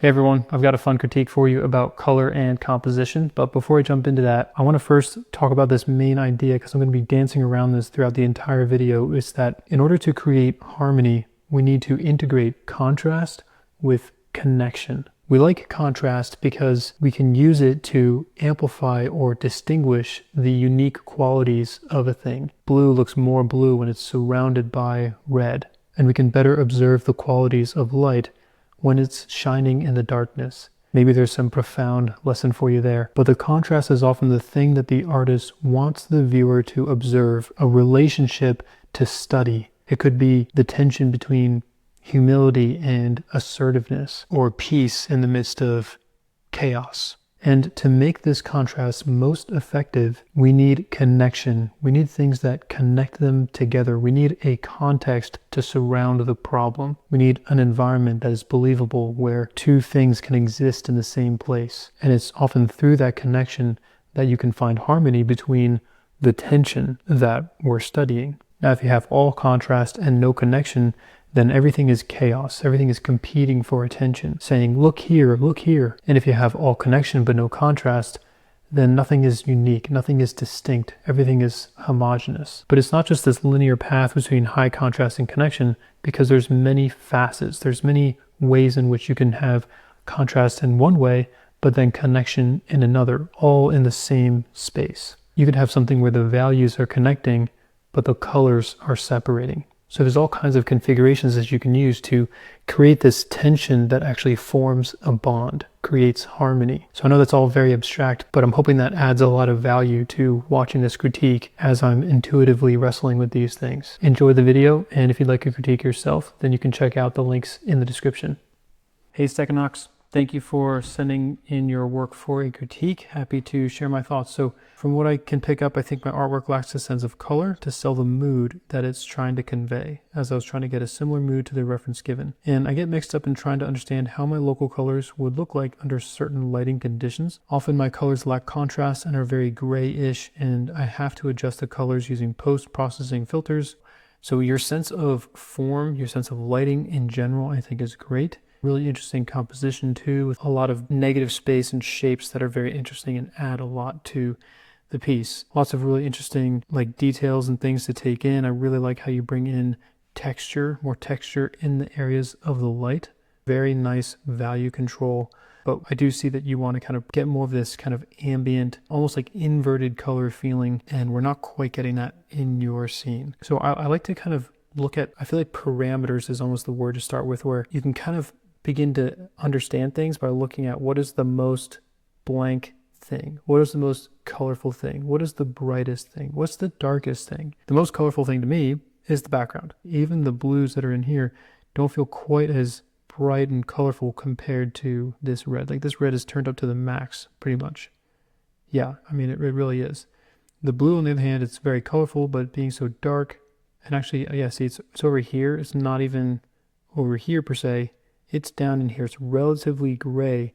Hey everyone, I've got a fun critique for you about color and composition, but before I jump into that, I want to first talk about this main idea because I'm going to be dancing around this throughout the entire video. Is that in order to create harmony, we need to integrate contrast with connection. We like contrast because we can use it to amplify or distinguish the unique qualities of a thing. Blue looks more blue when it's surrounded by red, and we can better observe the qualities of light when it's shining in the darkness. Maybe there's some profound lesson for you there. But the contrast is often the thing that the artist wants the viewer to observe, a relationship to study. It could be the tension between humility and assertiveness, or peace in the midst of chaos. And to make this contrast most effective, we need connection. We need things that connect them together. We need a context to surround the problem. We need an environment that is believable where two things can exist in the same place. And it's often through that connection that you can find harmony between the tension that we're studying. Now, if you have all contrast and no connection, then everything is chaos. Everything is competing for attention, saying, look here, look here. And if you have all connection but no contrast, then nothing is unique, nothing is distinct, everything is homogeneous. But it's not just this linear path between high contrast and connection, because there's many facets, there's many ways in which you can have contrast in one way, but then connection in another, all in the same space. You could have something where the values are connecting, but the colors are separating. So there's all kinds of configurations that you can use to create this tension that actually forms a bond, creates harmony. So I know that's all very abstract, but I'm hoping that adds a lot of value to watching this critique as I'm intuitively wrestling with these things. Enjoy the video, and if you'd like to critique yourself, then you can check out the links in the description. Hey Stekinox, thank you for sending in your work for a critique. Happy to share my thoughts. So from what I can pick up, I think my artwork lacks a sense of color to sell the mood that it's trying to convey, as I was trying to get a similar mood to the reference given. And I get mixed up in trying to understand how my local colors would look like under certain lighting conditions. Often my colors lack contrast and are very grayish, and I have to adjust the colors using post-processing filters. So your sense of form, your sense of lighting in general, I think is great. Really interesting composition too, with a lot of negative space and shapes that are very interesting and add a lot to the piece. Lots of really interesting details and things to take in. I really like how you bring in texture, more texture in the areas of the light. Very nice value control. But I do see that you want to kind of get more of this kind of ambient, almost like inverted color feeling, and we're not quite getting that in your scene. So I like to kind of look at, I feel like parameters is almost the word to start with, where you can kind of begin to understand things by looking at what is the most blank thing, what is the most colorful thing, what is the brightest thing, what's the darkest thing. The most colorful thing to me is the background. Even the blues that are in here don't feel quite as bright and colorful compared to this red. Like this red is turned up to the max pretty much. Yeah, I mean it really is. The blue on the other hand, it's very colorful, but being so dark, and actually yeah, see it's over here, it's not even over here per se, it's down in here, it's relatively gray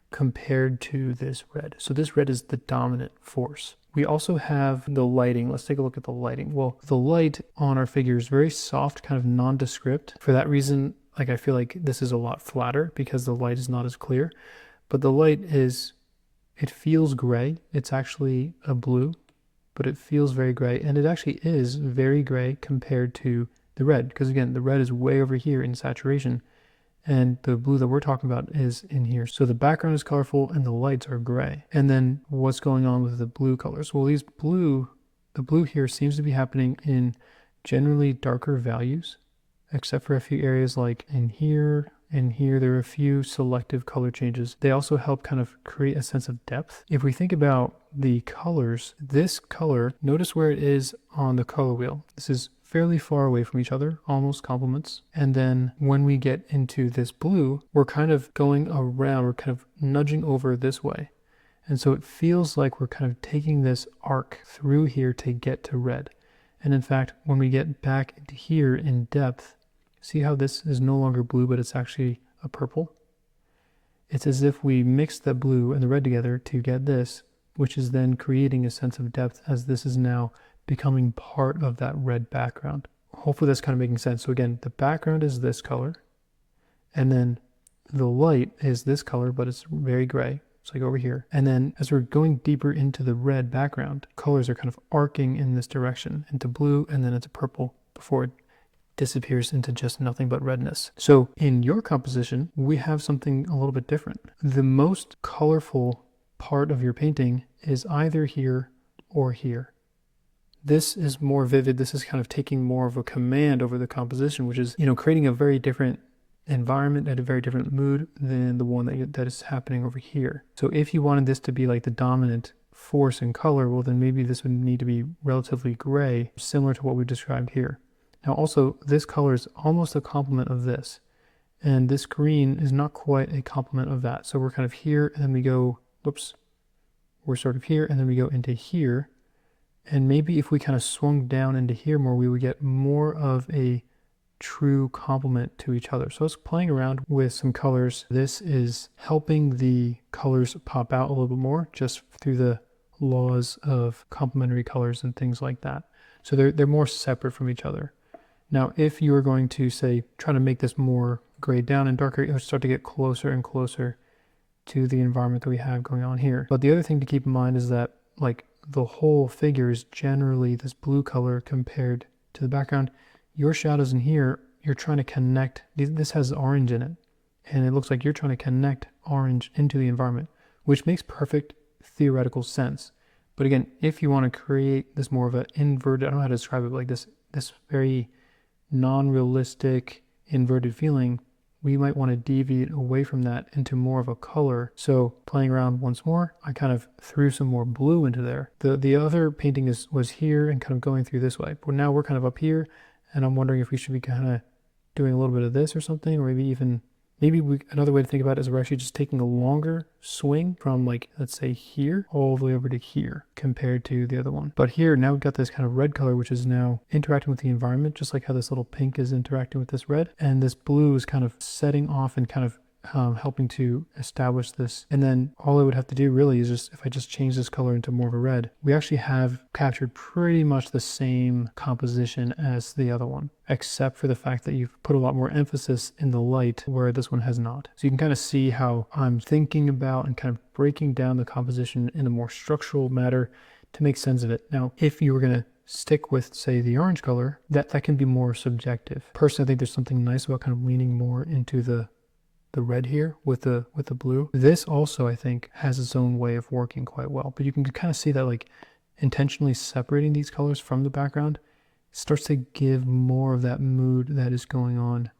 compared to this red. So this red is the dominant force. We also have the lighting. Let's take a look at the lighting. Well, the light on our figure is very soft, kind of nondescript. For that reason, I feel like this is a lot flatter because the light is not as clear. But the light is, it feels gray. It's actually a blue, but it feels very gray. And it actually is very gray compared to the red. Because again, the red is way over here in saturation, and the blue that we're talking about is in here. So the background is colorful and the lights are gray. And then what's going on with the blue colors? Well, the blue here seems to be happening in generally darker values, except for a few areas like in here and here. There are a few selective color changes. They also help kind of create a sense of depth. If we think about the colors, this color, notice where it is on the color wheel. This is fairly far away from each other, almost complements. And then when we get into this blue, we're kind of going around, we're kind of nudging over this way. And so it feels like we're kind of taking this arc through here to get to red. And in fact, when we get back into here in depth, see how this is no longer blue, but it's actually a purple? It's as if we mix the blue and the red together to get this, which is then creating a sense of depth as this is now becoming part of that red background. Hopefully that's kind of making sense. So again, the background is this color, and then the light is this color, but it's very gray. It's like over here. And then as we're going deeper into the red background, colors are kind of arcing in this direction into blue and then into purple before it disappears into just nothing but redness. So in your composition, we have something a little bit different. The most colorful part of your painting is either here or here. This is more vivid. This is kind of taking more of a command over the composition, which is, creating a very different environment and a very different mood than the one that is happening over here. So if you wanted this to be like the dominant force in color, well, then maybe this would need to be relatively gray, similar to what we described here. Now also, this color is almost a complement of this, and this green is not quite a complement of that. So we're kind of here, and then we go, we're sort of here, and then we go into here. And maybe if we kind of swung down into here more, we would get more of a true complement to each other. So it's playing around with some colors. This is helping the colors pop out a little bit more just through the laws of complementary colors and things like that. So they're more separate from each other. Now, if you were going to, say, try to make this more grayed down and darker, it would start to get closer and closer to the environment that we have going on here. But the other thing to keep in mind is that, like, the whole figure is generally this blue color compared to the background. Your shadows in here, you're trying to connect. This has orange in it, and it looks like you're trying to connect orange into the environment, which makes perfect theoretical sense. But again, if you want to create this more of an inverted, I don't know how to describe it, but like this very non-realistic inverted feeling, we might want to deviate away from that into more of a color. So playing around once more, I kind of threw some more blue into there. The other painting was here and kind of going through this way, but now we're kind of up here, and I'm wondering if we should be kind of doing a little bit of this or something, or another way to think about it is we're actually just taking a longer swing from, like, let's say here all the way over to here compared to the other one. But here now we've got this kind of red color, which is now interacting with the environment, just like how this little pink is interacting with this red, and this blue is kind of setting off and kind of helping to establish this. And then all I would have to do really is just, if I just change this color into more of a red, we actually have captured pretty much the same composition as the other one, except for the fact that you've put a lot more emphasis in the light where this one has not. So you can kind of see how I'm thinking about and kind of breaking down the composition in a more structural matter to make sense of it. Now, if you were going to stick with, say, the orange color, that can be more subjective. Personally, I think there's something nice about kind of leaning more into the red here with the blue. This also, I think, has its own way of working quite well, but you can kind of see that, like, intentionally separating these colors from the background starts to give more of that mood that is going on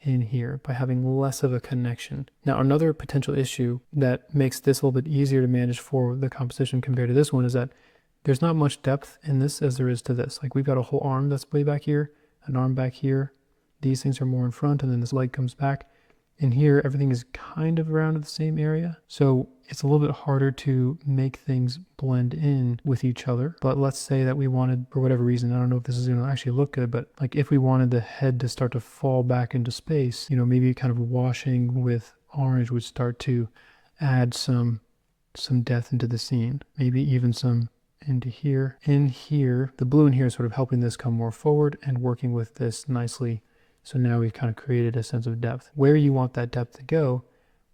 in here by having less of a connection. Now, another potential issue that makes this a little bit easier to manage for the composition compared to this one is that there's not much depth in this as there is to this. Like, we've got a whole arm that's way back here, an arm back here. These things are more in front, and then this light comes back. In here, everything is kind of around the same area. So it's a little bit harder to make things blend in with each other. But let's say that we wanted, for whatever reason, I don't know if this is going to actually look good, but like if we wanted the head to start to fall back into space, maybe kind of washing with orange would start to add some depth into the scene. Maybe even some into here. In here, the blue in here is sort of helping this come more forward and working with this nicely. So now we've kind of created a sense of depth. Where you want that depth to go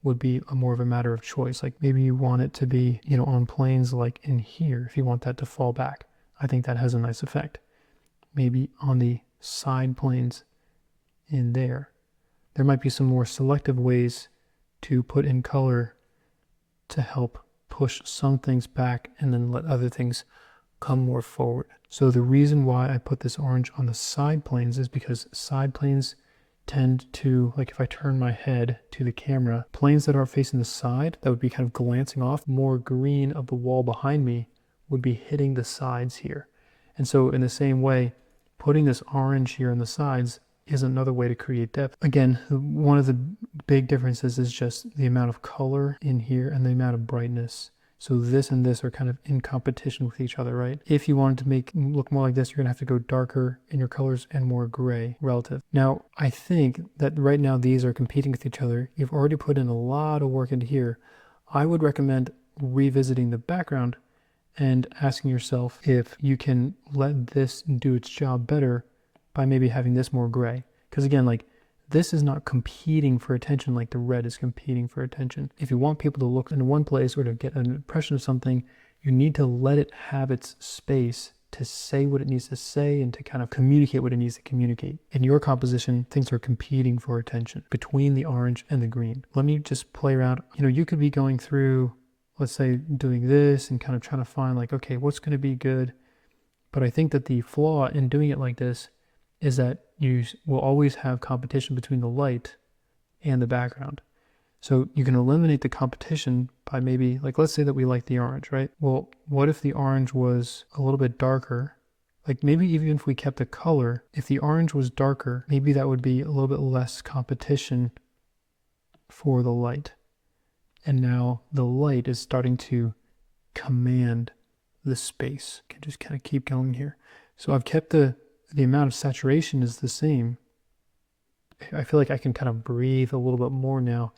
would be more of a matter of choice. Like maybe you want it to be, on planes like in here, if you want that to fall back. I think that has a nice effect. Maybe on the side planes in there. There might be some more selective ways to put in color to help push some things back and then let other things come more forward. So the reason why I put this orange on the side planes is because side planes tend to, like if I turn my head to the camera, planes that are facing the side that would be kind of glancing off, more green of the wall behind me would be hitting the sides here. And so in the same way, putting this orange here on the sides is another way to create depth. Again, one of the big differences is just the amount of color in here and the amount of brightness. So this and this are kind of in competition with each other, right? If you wanted to make look more like this, you're gonna have to go darker in your colors and more gray relative. Now, I think that right now these are competing with each other. You've already put in a lot of work into here. I would recommend revisiting the background and asking yourself if you can let this do its job better by maybe having this more gray. Because again, like this is not competing for attention like the red is competing for attention. If you want people to look in one place or to get an impression of something, you need to let it have its space to say what it needs to say and to kind of communicate what it needs to communicate. In your composition, things are competing for attention between the orange and the green. Let me just play around. You could be going through, let's say, doing this and kind of trying to find like, okay, what's going to be good? But I think that the flaw in doing it like this is that you will always have competition between the light and the background. So you can eliminate the competition by maybe, like, let's say that we like the orange, right? Well, what if the orange was a little bit darker? Like maybe even if we kept the color, if the orange was darker, maybe that would be a little bit less competition for the light. And now the light is starting to command the space. I can just kind of keep going here. So I've kept the amount of saturation is the same. I feel like I can kind of breathe a little bit more now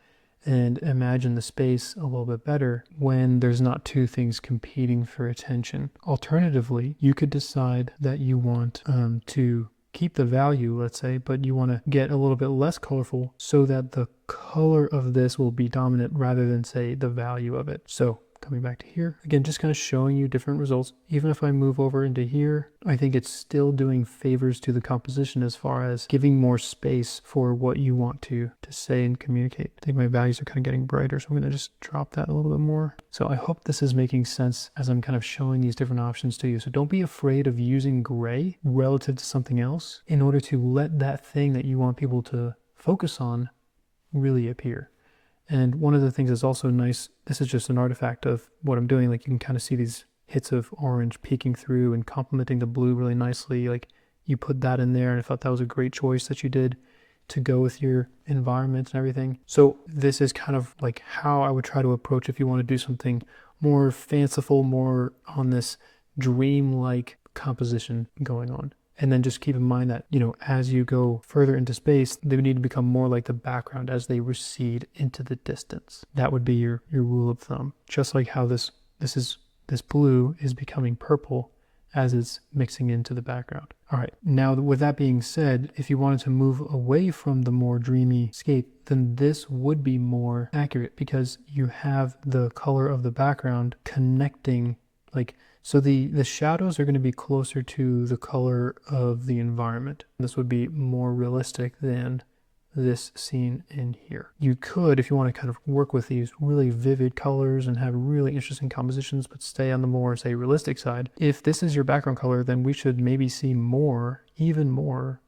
and imagine the space a little bit better when there's not two things competing for attention. Alternatively, you could decide that you want to keep the value, let's say, but you want to get a little bit less colorful so that the color of this will be dominant rather than, say, the value of it. So coming back to here, again, just kind of showing you different results. Even if I move over into here, I think it's still doing favors to the composition as far as giving more space for what you want to say and communicate. I think my values are kind of getting brighter, so I'm going to just drop that a little bit more. So I hope this is making sense as I'm kind of showing these different options to you. So don't be afraid of using gray relative to something else in order to let that thing that you want people to focus on really appear. And one of the things that's also nice, this is just an artifact of what I'm doing. Like you can kind of see these hits of orange peeking through and complementing the blue really nicely. Like you put that in there, and I thought that was a great choice that you did to go with your environment and everything. So this is kind of like how I would try to approach if you want to do something more fanciful, more on this dream-like composition going on. And then just keep in mind that, as you go further into space, they would need to become more like the background as they recede into the distance. That would be your rule of thumb. Just like how this blue is becoming purple as it's mixing into the background. All right, now with that being said, if you wanted to move away from the more dreamy scape, then this would be more accurate because you have the color of the background connecting, so the shadows are going to be closer to the color of the environment. This would be more realistic than this scene in here. You could, if you want to kind of work with these really vivid colors and have really interesting compositions, but stay on the more, say, realistic side. If this is your background color, then we should maybe see even more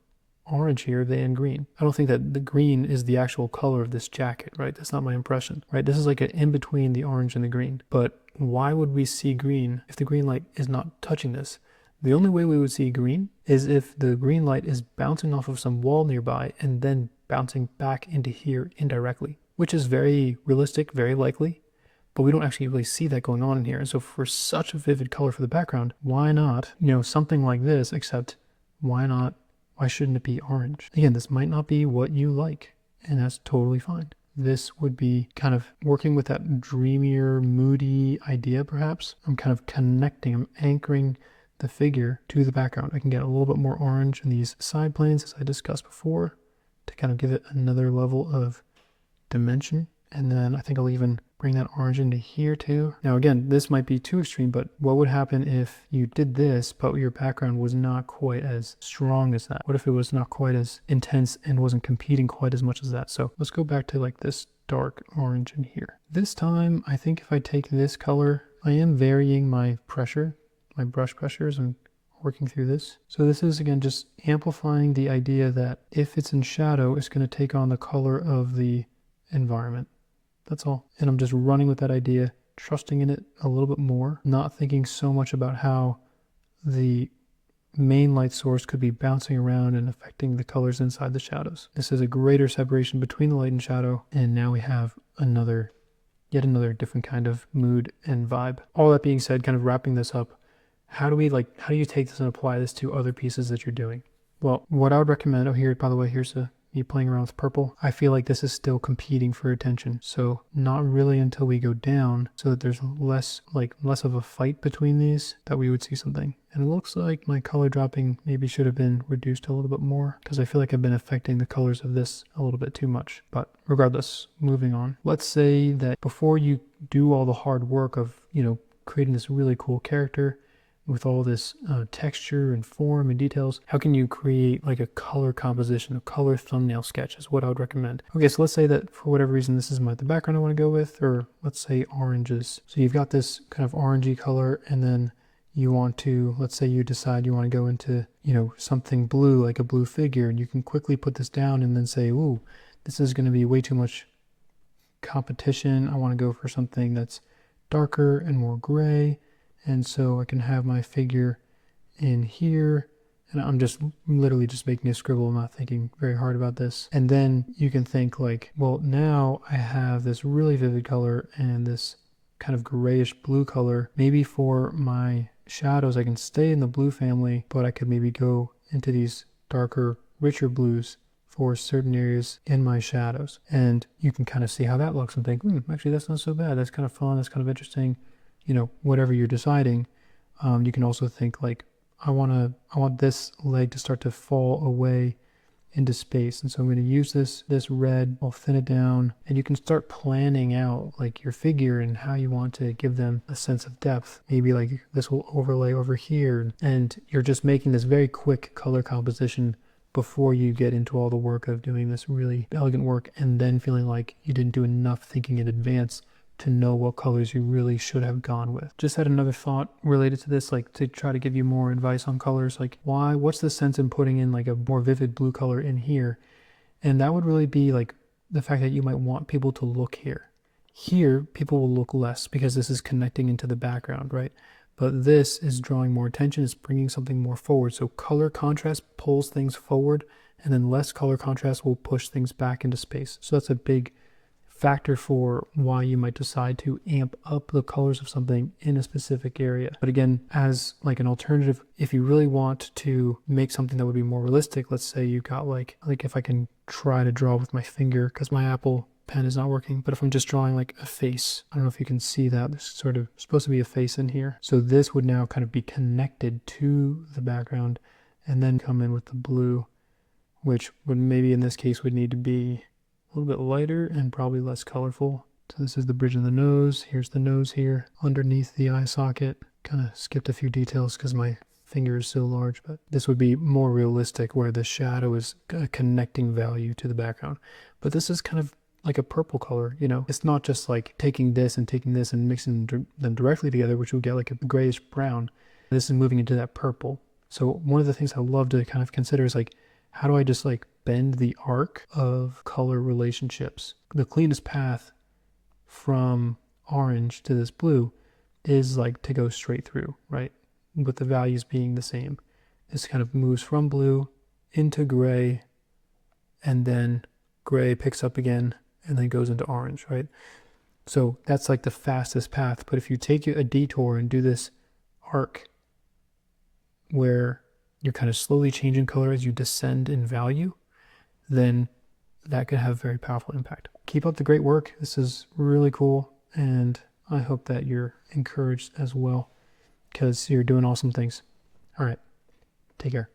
orange here than green. I don't think that the green is the actual color of this jacket, right? That's not my impression, right? This is like an in between the orange and the green. But why would we see green if the green light is not touching this? The only way we would see green is if the green light is bouncing off of some wall nearby and then bouncing back into here indirectly, which is very realistic, very likely, but we don't actually really see that going on in here. And so for such a vivid color for the background, why not, something like this, except why not? Why shouldn't it be orange? Again, this might not be what you like, and that's totally fine. This would be kind of working with that dreamier, moody idea, perhaps. I'm kind of I'm anchoring the figure to the background. I can get a little bit more orange in these side planes, as I discussed before, to kind of give it another level of dimension. And then I think I'll even bring that orange into here too. Now again, this might be too extreme, but what would happen if you did this, but your background was not quite as strong as that? What if it was not quite as intense and wasn't competing quite as much as that? So let's go back to like this dark orange in here. This time, I think if I take this color, I am varying my pressure, my brush pressures, and working through this. So this is, again, just amplifying the idea that if it's in shadow, it's going to take on the color of the environment. That's all. And I'm just running with that idea, trusting in it a little bit more, not thinking so much about how the main light source could be bouncing around and affecting the colors inside the shadows. This is a greater separation between the light and shadow, and now we have yet another different kind of mood and vibe. All that being said, kind of wrapping this up, how do you take this and apply this to other pieces that you're doing? Well, what I would recommend, by the way, here's a me playing around with purple, I feel like this is still competing for attention. So not really until we go down so that there's less of a fight between these that we would see something. And it looks like my color dropping maybe should have been reduced a little bit more because I feel like I've been affecting the colors of this a little bit too much. But regardless, moving on. Let's say that before you do all the hard work of, creating this really cool character with all this texture and form and details, how can you create like a color composition, a color thumbnail sketch is what I would recommend. Okay, so let's say that for whatever reason this is the background I want to go with, or let's say oranges. So you've got this kind of orangey color, and then you want to, let's say you decide you want to go into, something blue, like a blue figure, and you can quickly put this down and then say, ooh, this is going to be way too much competition. I want to go for something that's darker and more gray. And so I can have my figure in here, and I'm just literally just making a scribble. I'm not thinking very hard about this. And then you can think like, well, now I have this really vivid color and this kind of grayish blue color. Maybe for my shadows, I can stay in the blue family, but I could maybe go into these darker, richer blues for certain areas in my shadows. And you can kind of see how that looks and think, actually, that's not so bad. That's kind of fun. That's kind of interesting. Whatever you're deciding. You can also think like, I want this leg to start to fall away into space. And so I'm going to use this red, I'll thin it down, and you can start planning out like your figure and how you want to give them a sense of depth. Maybe like this will overlay over here, and you're just making this very quick color composition before you get into all the work of doing this really elegant work and then feeling like you didn't do enough thinking in advance to know what colors you really should have gone with. Just had another thought related to this, like to try to give you more advice on colors, like what's the sense in putting in like a more vivid blue color in here? And that would really be like the fact that you might want people to look here. Here, people will look less because this is connecting into the background, right? But this is drawing more attention, it's bringing something more forward. So color contrast pulls things forward, and then less color contrast will push things back into space. So that's a big factor for why you might decide to amp up the colors of something in a specific area. But again, as like an alternative, if you really want to make something that would be more realistic, let's say you got like if I can try to draw with my finger because my Apple pen is not working, but if I'm just drawing like a face, I don't know if you can see that, there's sort of supposed to be a face in here. So this would now kind of be connected to the background and then come in with the blue, which would maybe in this case would need to be a little bit lighter and probably less colorful. So this is the bridge of the nose. Here's the nose here underneath the eye socket. Kind of skipped a few details because my finger is so large, but this would be more realistic where the shadow is a connecting value to the background. But this is kind of like a purple color, It's not just like taking this and mixing them directly together, which will get like a grayish brown. This is moving into that purple. So one of the things I love to kind of consider is like, how do I just like bend the arc of color relationships? The cleanest path from orange to this blue is like to go straight through, right? With the values being the same. This kind of moves from blue into gray, and then gray picks up again and then goes into orange, right? So that's like the fastest path. But if you take a detour and do this arc where you're kind of slowly changing color as you descend in value, then that could have very powerful impact. Keep up the great work. This is really cool, and I hope that you're encouraged as well because you're doing awesome things. All right, take care.